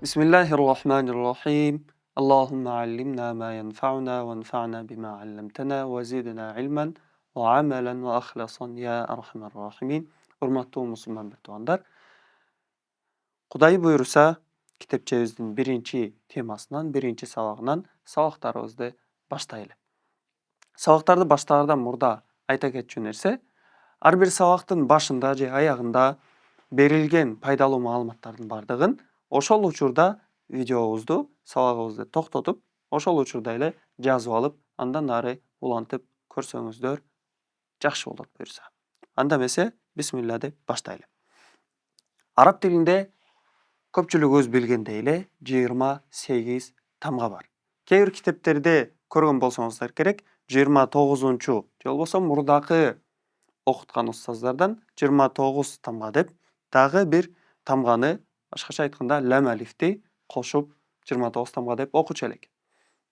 Bismillahirrahmanirrahim. Allahumma allimna ma yanfa'una wa anfa'na bima 'allamtana wa zidna ilman wa 'amalan wa akhlasan ya arhamar rahimin. Hurmatly musulman tuğanlar. Kuday buyursa, kitepçemizin birinci temasından, birinci sabagынан sabaklarımızды başlayalım. Sabaktardı başlardan murda ayta ketчү nerse, ar bir sabaktın başında же ayağında berilgen пайдалуу маалыматтардын бардыгын ошол учурда видеобузду, сабагыбызды токтотуп, ошол учурда эле жазып алып, андан ары улантып көрсөңүздөр жакшы болот буюрса. Анда эмесе, бисмилла деп баштайлы. Араб тилинде көпчүлүгүбүз билгендей эле 28 тамга бар. Кээ бир китептерде көргөн болсоңуздар керек, 29-чу же болбосо мурдакы окуткан устаздардан 29 тамга деп дагы бир тамганы, башкача айтканда лам алифти кошуп 29 тамга деп окучу элек.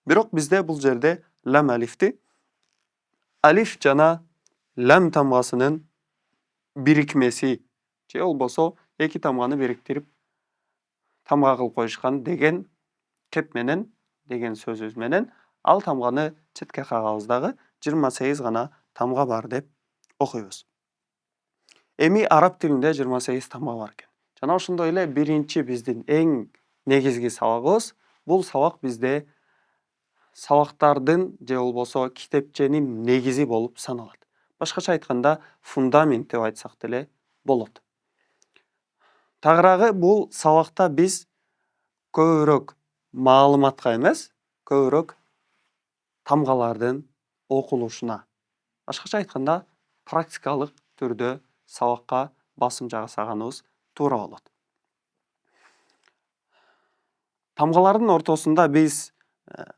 Бирок бизде бул жерде лам алифти алиф жана лам тамгасынын бирикмеси же болбосо эки тамганы бириктирип тамга кылып коюшкан деген кеп менен, деген сөзүбүз менен ал тамганы четке кагабыздагы 28 гана тамга бар деп окуйбуз. Эми араб тилинде 28 тамга бар экен. Жана ошондой эле биринчи биздин эң негизги сабагыбыз, бул сабак бизде сабактардын же болбосо китепченин негизи болуп саналат. Башкача айтканда фундамент деп айтсак деле болот. Тагыраагы бул сабакта биз көбүрөөк маалыматка эмес, көбүрөөк тамгалардын окулушуна, башкача айтканда практикалык түрдө сабакка басым жасаганыбыз туура болот. Тамгалардын ортосунда биз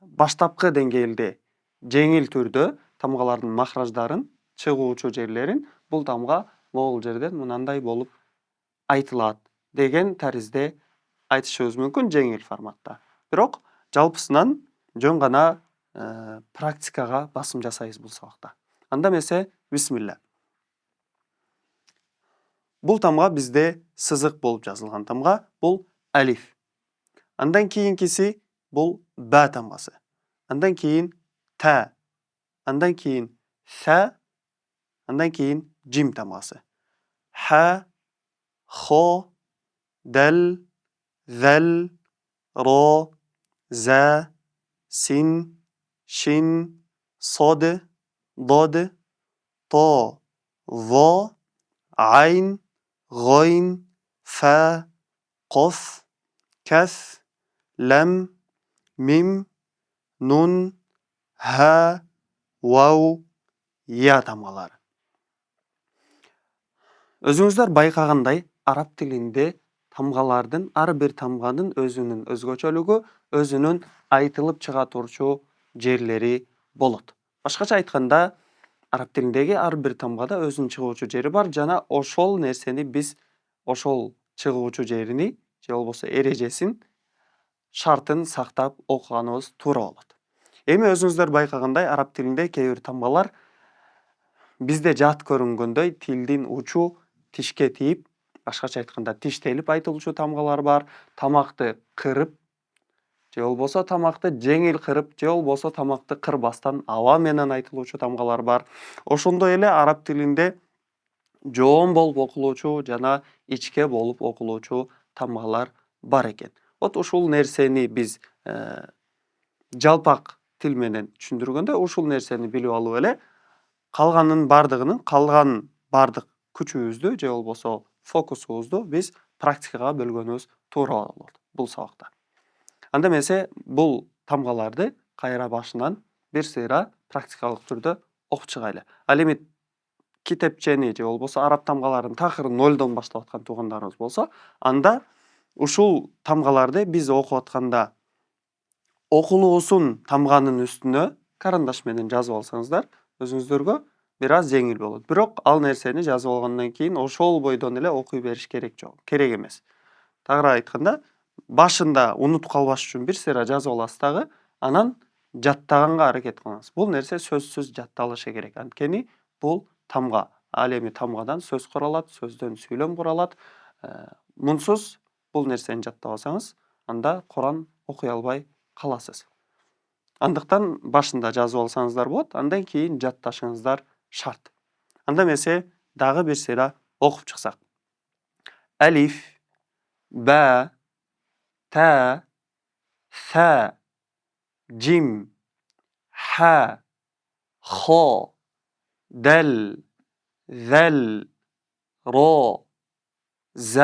баштапкы деңгээлде жеңил түрдө тамгалардын махраждарын, чыгуучу жерлерин бул тамга могул жерден мынандай болуп айтылат деген таризде айтышыбыз мүмкүн жеңил форматта. Бирок жалпысынан жөн гана практикага басым жасайбыз бул сабакта. Анда эмесе бисмилла. Бул тамга бизде сызык болуп жазылган тамга, бул алиф. Андан кийинкиси бул ба тамгасы. Андан кийин та. Андан кийин са. Андан кийин жим тамгасы. Ха, хо, дал, зал, ро, за, син, шин, сод, дод, то, во, айн, гойн, фа, коф, каф, лам, мим, нун, ха, вау, я тамгалары. Өзүңүздөр байкагандай, араб тилинде тамгалардын ар бир тамганын өзүнүн өзгөчөлүгү, өзүнүн айтылып чыга турчу жерлери болот. Башкача айтканда, араб тилиндеги ар бир тамгада өзүнүн чыгуучу жери бар жана ошол нерсени биз ошол чыгуучу жерини же болбосо эрежесин, шартын сактап окуганыбыз туура болот. Эми өзүңүздөр байкагандай, араб тилинде кээ бир тамгалар бизде жат көрүнгөндөй тилдин учу тишке тийип, башкача айтканда тиштелип айтылуучу тамгалар бар, тамакты кырып, же болбосо тамакты жеңил кырып, же болбосо тамакты кырбастан аба менен айтылуучу тамгалар бар. Ошондой эле араб тилинде жоон болуп окулуучу жана ичке болуп окулуучу тамгалар бар экен. Вот ушул нерсени биз жалпак тил менен түшүндүргөндө ушул нерсени билип алып эле калганын бардыгынын, калган бардык күчүбүздү же болбосо фокусубузду биз практикага бөлгөнүбүз туура болот бул сабакта. Анда эмесе бул тамгаларды кайра башынан бир сыйра практикалык түрдө окуп чыгайлы. Ал эми китепчени же болбосо араб тамгаларын такыр нолдон баштап аткан туугандарыбыз болсо, анда ушул тамгаларды биз окуп атканда окулуусун тамганын үстүнө карандаш менен жазып алсаңыздар, өзүңүздөргө бир аз жеңил болот. Бирок ал нерсени жазып алгандан кийин ошол бойдон эле окуй бериш керек жок, керек эмес. Тагыраак айтканда, башында унутуп калбаш үчүн бир сыйра жазып аласыз дагы, анан жаттаганга аракет кылыңыз. Бул нерсе сөзсүз жатталышы керек. Анткени бул тамга. Ал эми тамгадан сөз куралат, сөздөн сүйлөм куралат. Мунсуз бул нерсени жаттабасаңыз, анда Құран оқи албай қаласыз. Андықтан башында жазып алсаңыздар болады, андан кейін жатташыңыздар шарт. Анда месе дағы бір сыйра оқып шықсақ. Әлиф, бә, тә, ث, جيم ح خ دل ذل را ز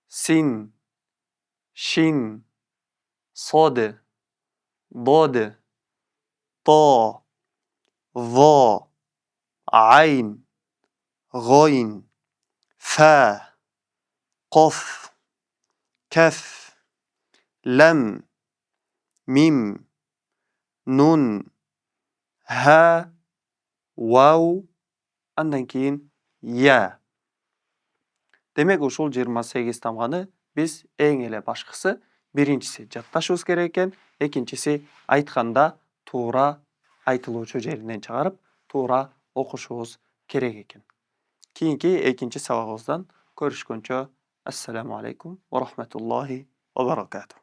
سين شين صاد ضاد طا ظا عين غين فا قف كف لم ميم نون ها واو андан кейін я. Демек ушул 28 тамганы biz эң эле башкысы биринчиси жатташыбыз керек экен, экинчиси айтканда туура айтылуучу жеринен чыгарып, туура окушубуз керек экен. Кийинки экинчи сабагыбыздан көрүшкөнчө ассаламу алейкум ва рахматуллахи ва баракатух.